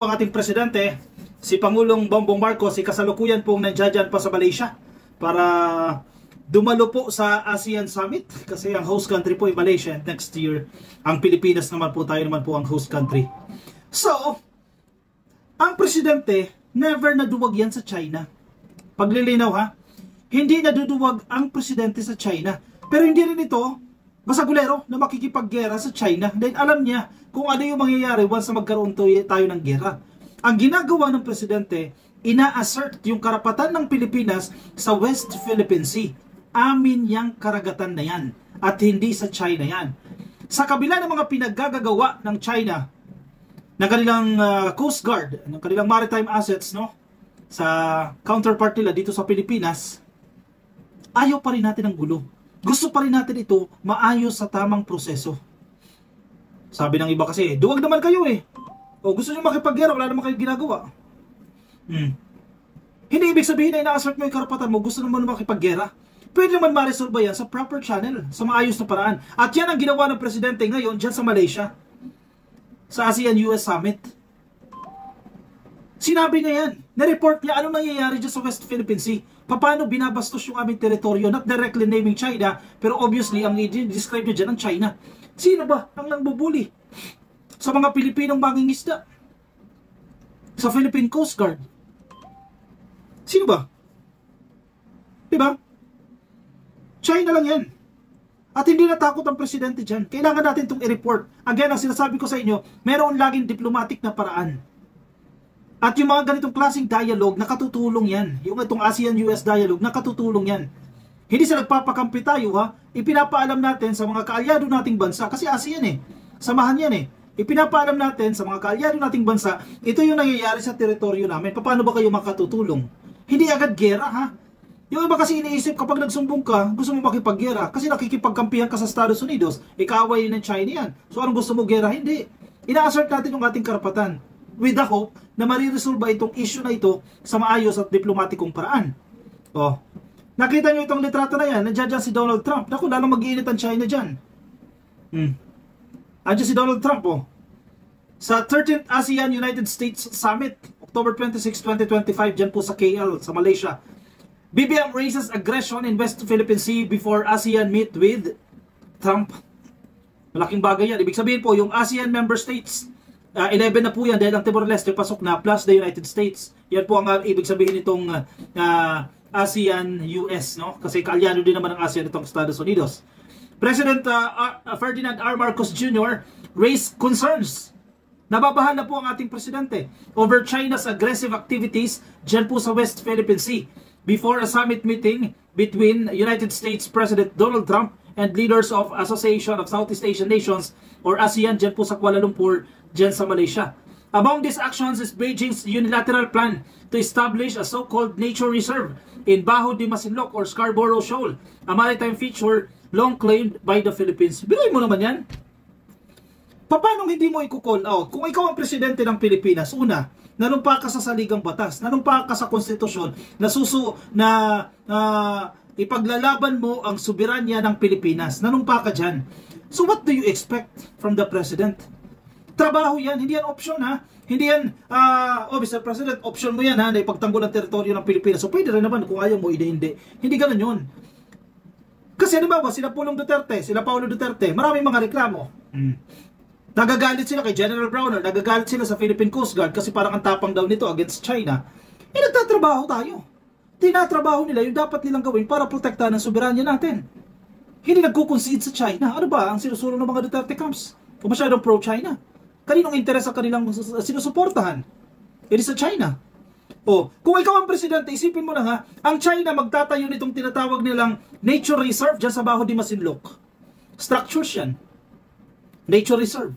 ang ating presidente, si Pangulong Bongbong Marcos, si kasalukuyan pong nandiyan pa sa Malaysia para dumalo po sa ASEAN Summit kasi ang host country po ay Malaysia, and next year ang Pilipinas naman po, tayo naman po ang host country. So, ang presidente never naduwag yan sa China. Paglilinaw ha, hindi naduduwag ang presidente sa China. Pero hindi rin ito basagulero na makikipaggera sa China dahil alam niya kung ano yung mangyayari once na magkaroon tayo ng gera. Ang ginagawa ng presidente, ina-assert yung karapatan ng Pilipinas sa West Philippine Sea. Amin yang karagatan na yan at hindi sa China yan. Sa kabila ng mga pinaggagawa ng China ng kanilang Coast Guard, ng kanilang maritime assets, no, sa counterpart nila dito sa Pilipinas, ayaw pa rin natin ng gulo. Gusto pa rin natin ito maayos sa tamang proseso. Sabi ng iba kasi, duwag naman kayo eh. O gusto nyo makipaggera, wala naman kayo ginagawa. Hindi ibig sabihin na ina-assert mo yung karapatan mo, gusto naman makipaggera. Pwede naman ma-resolve yan sa proper channel, sa maayos na paraan. At yan ang ginawa ng presidente ngayon dyan sa Malaysia, sa ASEAN-US Summit. Sinabi niya yan, na-report niya anong nangyayari dyan sa West Philippine Sea. Paano binabastos yung aming teritoryo, not directly naming China, pero obviously ang i-describe niya dyan ang China. Sino ba ang nangbubuli sa mga Pilipinong mangingisda? Sa Philippine Coast Guard? Sino ba? Diba? China lang yan. At hindi natakot ang presidente dyan. Kailangan natin itong i-report. Again, ang sinasabi ko sa inyo, meron laging diplomatic na paraan. At yung mga ganitong klaseng dialogue, nakatutulong yan. Yung itong ASEAN-US dialogue, nakatutulong yan. Hindi sa nagpapakampi tayo ha, ipinapaalam natin sa mga kaalyado nating bansa, kasi ASEAN eh, samahan yan eh. Ipinapaalam natin sa mga kaalyado nating bansa, ito yung nangyayari sa teritoryo namin, paano ba kayo makatutulong? Hindi agad gera ha. Yung iba kasi iniisip kapag nagsumbong ka, gusto mo makipaggera, kasi nakikipagkampihan ka sa Estados Unidos, ikaaway ng China yan. So anong gusto mo gera? Hindi. Ina-assert natin yung ating karapatan, with the hope na mariresolve itong issue na ito sa maayos at diplomatikong paraan. Oh, nakita nyo itong litrato na yan, nandiyan dyan si Donald Trump. Naku, lalong mag-iinit ang China dyan. Andiyan si Donald Trump, oh. Sa 13th ASEAN-United States Summit, October 26, 2025, dyan po sa KL, sa Malaysia. BBM raises aggression in West Philippine Sea before ASEAN meet with Trump. Malaking bagay yan. Ibig sabihin po, yung ASEAN member states, 11 na po yan dahil ang Timor-Leste pasok na plus the United States. Yan po ang ibig sabihin nitong ASEAN-US, no? Kasi kaalyado din naman ng ASEAN itong Estados Unidos. President Ferdinand R. Marcos Jr. raised concerns. Nababahan na po ang ating presidente over China's aggressive activities dyan po sa West Philippine Sea before a summit meeting between United States President Donald Trump and leaders of Association of Southeast Asian Nations or ASEAN dyan po sa Kuala Lumpur, dyan sa Malaysia. Among these actions is Beijing's unilateral plan to establish a so-called nature reserve in Baho de Masinloc or Scarborough Shoal, a maritime feature long claimed by the Philippines. Biruin mo naman yan. Paano hindi mo i-call out? Kung ikaw ang presidente ng Pilipinas, una, nanumpa ka sa saligang batas, nanumpa ka sa konstitusyon, ipaglalaban mo ang soberanya ng Pilipinas, nanumpa ka dyan. So what do you expect from the president? Trabaho yan, hindi yan option ha. Hindi yan, Mr. President, option mo yan ha, na ipagtanggol ang teritoryo ng Pilipinas. So pwede rin naman kung ayaw mo, hindi. Hindi ganun yun. Kasi halimbawa, sila Pulong Duterte, sila Paulo Duterte, maraming mga reklamo. Nagagalit sila kay General Browner, nagagalit sila sa Philippine Coast Guard kasi parang ang tapang daw nito against China. Nagtatrabaho tayo. Tinatrabaho nila yung dapat nilang gawin para protektahan ang soberanya natin. Hindi nagko-concede sa China. Ano ba ang sinusulong ng mga Duterte camps? O masyadong pro-China? Kaninong interes ang kanilang sinusuportahan? It is sa China. O, kung ikaw ang presidente, isipin mo na ha, ang China magtatayo nitong tinatawag nilang nature reserve dyan sa Baho de Masinloc. Structures yan. Nature reserve.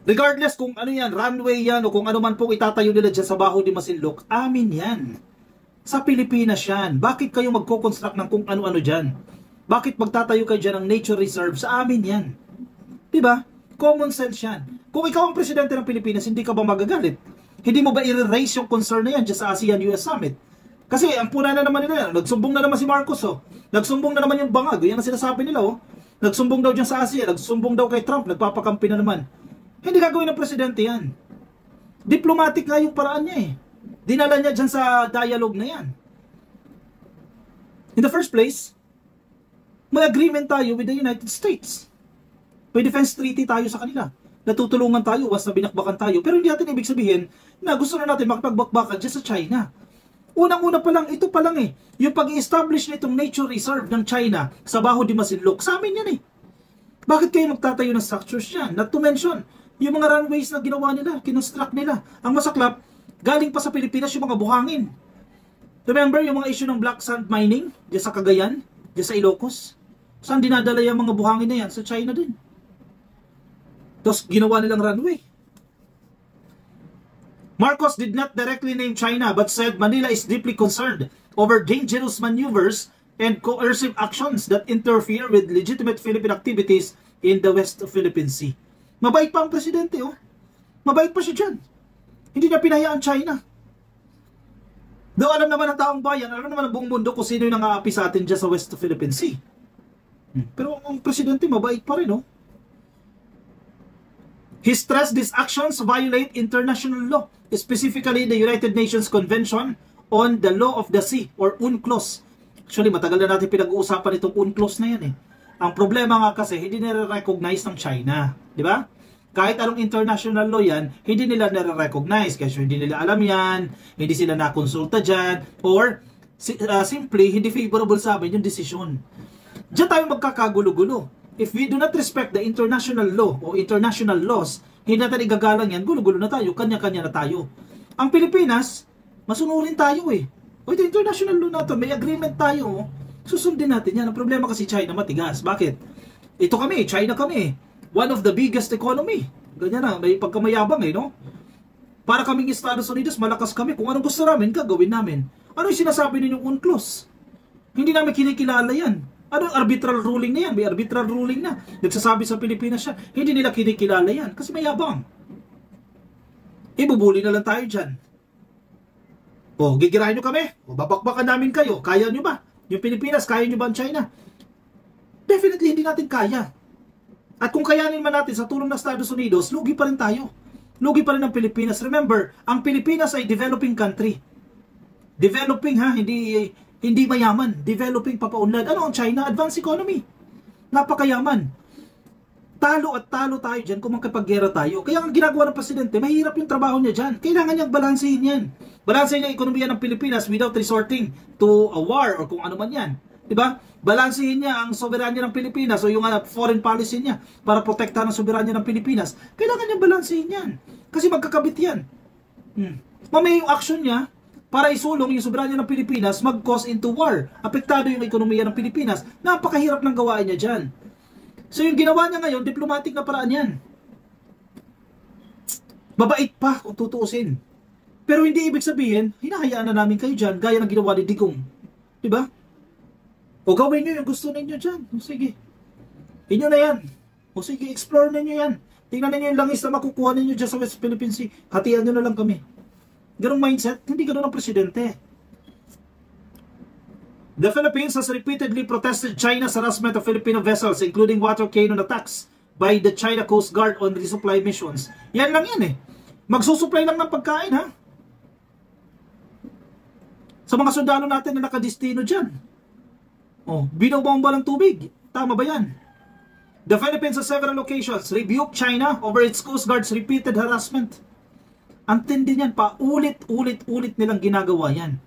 Regardless kung ano yan, runway yan, o kung ano man pong itatayo nila dyan sa Baho de Masinloc, amin yan. Sa Pilipinas yan. Bakit kayo magko-construct ng kung ano-ano dyan? Bakit magtatayo kayo dyan ng nature reserve? Sa amin yan. Diba? Common sense yan. Kung ikaw ang presidente ng Pilipinas, hindi ka ba magagalit? Hindi mo ba i-raise yung concern na yan dyan sa ASEAN-US Summit? Kasi ang puna na naman nila yan. Nagsumbong na naman si Marcos, oh. Nagsumbong na naman yung bangag. Yan ang sinasabi nila, oh. Nagsumbong daw dyan sa ASEAN. Nagsumbong daw kay Trump. Nagpapakampi na naman. Hindi gagawin ng presidente yan. Diplomatic nga yung paraan niya eh. Dinala niya dyan sa dialogue na yan. In the first place, may agreement tayo with the United States. May defense treaty tayo sa kanila. Natutulungan tayo once na binakbakan tayo. Pero hindi natin ibig sabihin na gusto na natin makipagbakbakan dyan sa China. Unang-una pa lang, ito pa lang eh. Yung pag-establish nitong nature reserve ng China sa Baho de Masinloc, sa amin yan eh. Bakit kayo magtatayo ng structures yan? Not to mention, yung mga runways na ginawa nila, kinonstruct nila. Ang masaklap, galing pa sa Pilipinas yung mga buhangin. Remember yung mga issue ng black sand mining dyan sa Cagayan, dyan sa Ilocos? Saan dinadala yung mga buhangin na yan? Sa China din. Tapos ginawa nilang runway. Marcos did not directly name China but said Manila is deeply concerned over dangerous maneuvers and coercive actions that interfere with legitimate Philippine activities in the West Philippine Sea. Mabait pa ang presidente, oh. Mabait pa siya dyan. Hindi niya pinahayaan China. Though alam naman ng taong bayan, alam naman ng buong mundo kung sino yung nang-aapi sa atin dyan sa West Philippine Sea. Pero ang presidente, mabait pa rin, oh. He stressed these actions violate international law, specifically the United Nations Convention on the Law of the Sea or UNCLOS. Actually, matagal na natin pinag-uusapan itong UNCLOS na yan eh. Ang problema nga kasi, hindi nire-recognize ng China. Di ba? Kahit anong international law yan, hindi nila nire-recognize kasi hindi nila alam yan, hindi sila nakonsulta dyan, or simply, hindi favorable sa amin yung decision. Diyan tayo magkakagulo-gulo. If we do not respect the international law o international laws, hindi natin igagalang yan, gulo-gulo na tayo, kanya-kanya na tayo. Ang Pilipinas, masunurin tayo eh. O ito international law na ito, may agreement tayo, susundin natin yan. Ang problema kasi China matigas. Bakit? Ito kami, China kami. One of the biggest economy. Ganyan na, may pagkamayabang eh, no? Para kaming Estados Unidos, malakas kami. Kung anong gusto namin, gagawin namin. Ano yung sinasabi ninyong UNCLOS? Hindi namin kinikilala yan. Ano yung arbitral ruling na yan? May arbitral ruling na. Nagsasabi sa Pilipinas siya. Hindi nila kinikilala yan. Kasi mayabang. Ibubuli na lang tayo dyan. O, gigirahin nyo kami. O, babakbakan namin kayo. Kaya nyo ba? Yung Pilipinas, kaya nyo ba ang China? Definitely, hindi natin kaya. At kung kayanin man natin sa tulong ng Estados Unidos, lugi pa rin tayo. Lugi pa rin ang Pilipinas. Remember, ang Pilipinas ay developing country. Developing ha, hindi mayaman. Developing papaunlad. Ano ang China? Advanced economy. Napakayaman. Talo at talo tayo dyan kung magkapaggera tayo. Kaya ang ginagawa ng presidente, mahirap yung trabaho niya dyan. Kailangan niyang balansehin yan. Balansehin niya ang ekonomiya ng Pilipinas without resorting to a war or kung ano man yan. Diba? Balansehin niya ang soberanya ng Pilipinas o yung foreign policy niya para protektahan ang soberanya ng Pilipinas. Kailangan niyang balansehin yan. Kasi magkakabit yan. Mamaya yung action niya para isulong yung soberanya ng Pilipinas mag-cause into war. Apektado yung ekonomiya ng Pilipinas. Napakahirap ng gawain niya dyan. So yung ginawa niya ngayon, diplomatic na paraan yan. Mabait pa kung tutuusin. Pero hindi ibig sabihin, hinahayaan na namin kayo dyan, gaya ng ginawa ni Digong. Diba? O gawin nyo yung gusto ninyo dyan. O sige. Inyo na yan. O sige, explore ninyo yan. Tingnan ninyo yung langis na makukuha ninyo dyan sa West Philippine Sea. Hatian nyo na lang kami. Ganong mindset, hindi ganun ang presidente. The Philippines has repeatedly protested China's harassment of Filipino vessels, including water cannon attacks by the China Coast Guard on resupply missions. Yan lang yan eh. Magsusupply lang ng pagkain ha. Sa mga sundalo natin na nakadestino dyan. Oh, binobomba ng tubig. Tama ba yan? The Philippines on several occasions rebuked China over its Coast Guard's repeated harassment. Antindi niyan pa, ulit nilang ginagawa yan.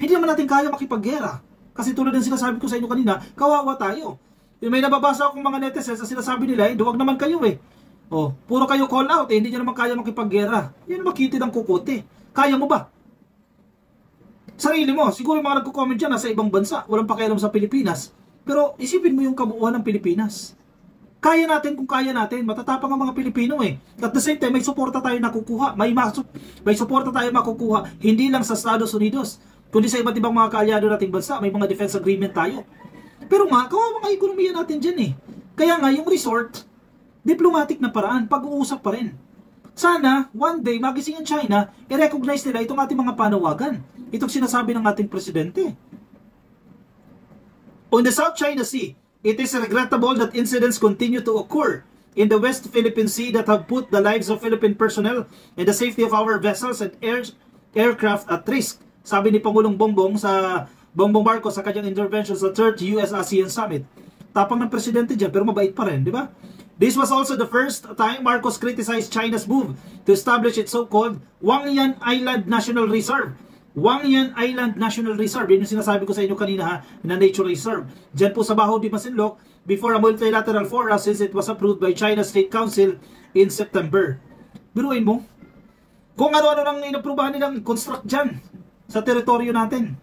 Hindi naman natin kaya makipaggera. Kasi tulad ng sinasabi ko sa inyo kanina, kawawa tayo. May nababasa akong mga netizens na sinasabi nila, duwag naman kayo eh. Oh, puro kayo call out, hindi nyo naman kaya makipaggera. Yan makitid ang kukote. Kaya mo ba? Sarili mo, siguro yung mga nagko-comment dyan nasa ibang bansa, walang pakialam sa Pilipinas. Pero isipin mo yung kabuuan ng Pilipinas. Kaya natin kung kaya natin, matatapang ang mga Pilipino eh. At the same time, may suporta tayo nakukuha. May suporta tayo makukuha, hindi lang sa Estados Unidos, kundi sa iba't ibang mga kaalyado nating bansa. May mga defense agreement tayo. Pero nga, kawawa mga ekonomiya natin dyan eh. Kaya nga, yung resort, diplomatic na paraan, pag-uusap pa rin. Sana, one day, magising ang China, i-recognize nila itong ating mga panawagan. Itong sinasabi ng ating presidente. On the South China Sea, it is regrettable that incidents continue to occur in the West Philippine Sea that have put the lives of Philippine personnel and the safety of our vessels and aircraft at risk. Sabi ni Pangulong Bongbong Marcos sa kanyang intervention sa 3rd US-ASEAN Summit. Tapang ng presidente dyan, pero mabait pa rin, di ba? This was also the first time Marcos criticized China's move to establish its so-called Wangyan Island National Reserve. Wangyan Island National Reserve, yun yung sinasabi ko sa inyo kanina ha, na nature reserve. Diyan po sa Baho de Masinloc, before a multilateral forum since it was approved by China's State Council in September. Biruin mo, kung ano-ano nang inaprubahan nilang construct dyan sa teritoryo natin.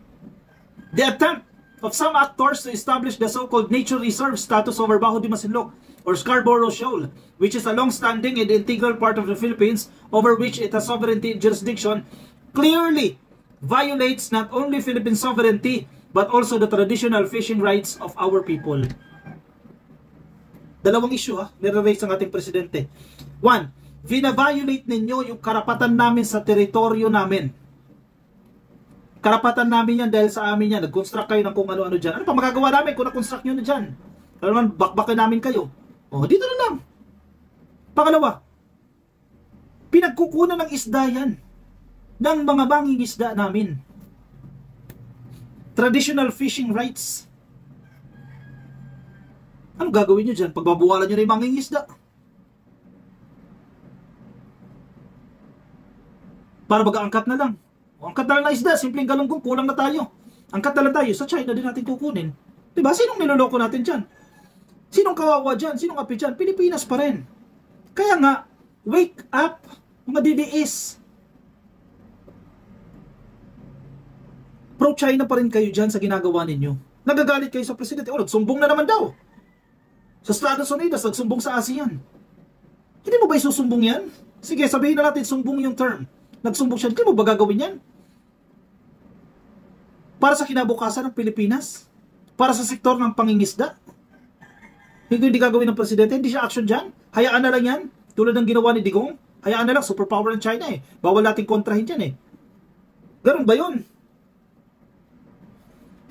The attempt of some actors to establish the so-called nature reserve status over Baho de Masinloc or Scarborough Shoal, which is a long-standing and integral part of the Philippines over which it has sovereignty and jurisdiction, clearly violates not only Philippine sovereignty but also the traditional fishing rights of our people. Dalawang issue nire-raise ng ating presidente. One, vina-violate ninyo yung karapatan namin sa teritoryo namin. Karapatan namin yan dahil sa amin yan. Nag-construct kayo ng kung ano-ano dyan. Ano pa magagawa namin kung na-construct nyo na dyan? Ano naman, bakbakin namin kayo. O, dito na lang. Pangalawa, pinagkukunan ng isda yan ng mga mangingisda namin. Traditional fishing rights. Ano gagawin nyo dyan? Pagbabawalan nyo na yung mangingisda. Para mag-aangkat na lang. O, angkat na lang na isda. Simpleng galunggong, kulang na tayo. Angkat na lang tayo. Sa China din natin kukunin. Diba? Sinong niloloko natin dyan? Sinong kawawa dyan? Sinong api dyan? Pilipinas pa rin. Kaya nga, wake up, mga DDS. Pro-China pa rin kayo dyan sa ginagawa ninyo. Nagagalit kayo sa presidente. O, nagsumbong na naman daw. Sa Estados Unidos, nagsumbong sa ASEAN. Hindi mo ba isusumbong yan? Sige, sabihin na natin sumbong yung term. Nagsumbong siya. Hindi mo ba gagawin yan? Para sa kinabukasan ng Pilipinas? Para sa sektor ng pangingisda? Hindi gagawin ng presidente. Hindi siya action dyan. Hayaan na lang yan. Tulad ng ginawa ni Digong. Hayaan na lang. Superpower ng China eh. Bawal natin kontrahin dyan eh. Ganun ba yun?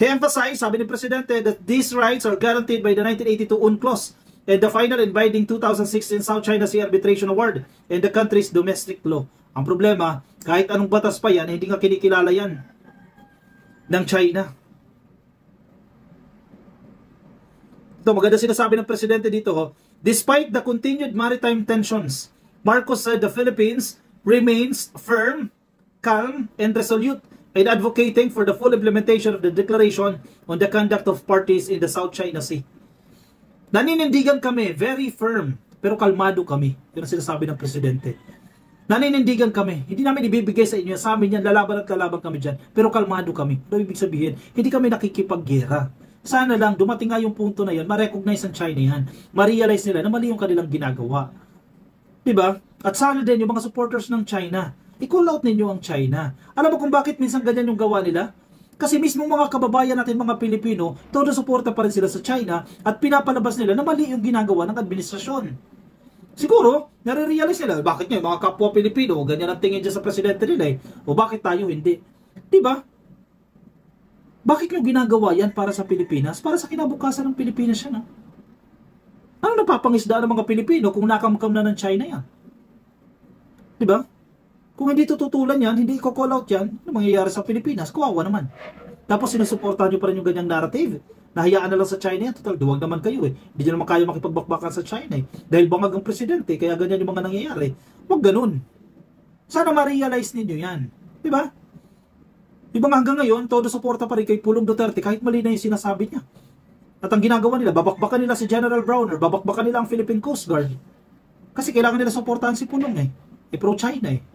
He emphasized, sabi ni Presidente, that these rights are guaranteed by the 1982 UNCLOS and the final and binding 2016 South China Sea Arbitration Award and the country's domestic law. Ang problema, kahit anong batas pa yan, hindi nga kinikilala yan ng China. Ito, maganda sinasabi ng Presidente dito. Despite the continued maritime tensions, Marcos said the Philippines remains firm, calm, and resolute in advocating for the full implementation of the Declaration on the Conduct of Parties in the South China Sea. Naninindigan kami, very firm, pero kalmado kami. Yun ang sinasabi ng Presidente. Naninindigan kami. Hindi namin ibibigay sa inyo, sa amin yan, lalaban at lalaban kami dyan. Pero kalmado kami. Ano ibig sabihin? Hindi kami nakikipaggera. Sana lang, dumating nga yung punto na yan, ma-recognize ang China yan. Ma-realize nila na mali yung kanilang ginagawa. Diba? At sana din yung mga supporters ng China, i-call out ninyo ang China. Alam mo kung bakit minsan ganyan yung gawa nila? Kasi mismo mga kababayan natin, mga Pilipino, todo suporta pa rin sila sa China at pinapalabas nila na mali yung ginagawa ng administrasyon. Siguro, nare-realize nila, bakit nyo, mga kapwa Pilipino, ganyan ang tingin dyan sa presidente nila eh. O bakit tayo hindi? Diba? Bakit nyo ginagawa yan para sa Pilipinas? Para sa kinabukasan ng Pilipinas yan. Ano napapangisda ng mga Pilipino kung nakamkam na ng China yan? Diba? Kung hindi tututulan yan, hindi i-call out yan, ano mangyayari sa Pilipinas? Kawawa naman. Tapos sinusuportahan nyo pa rin yung ganyang narrative. Nahayaan na lang sa China yan. Total, duwag naman kayo eh. Hindi nyo naman kayo makipagbakbakan sa China eh. Dahil bangag ang presidente, kaya ganyan yung mga nangyayari. Huwag ganun. Sana ma-realize ninyo yan. Diba? Diba nga hanggang ngayon, todo suporta pa rin kay Pulong Duterte kahit mali na yung sinasabi niya. At ang ginagawa nila, babakbakan nila si General Browner, babakbakan nila ang Philippine Coast Guard. Kasi kailangan nila suportahan si Pulong eh. Pro-China eh.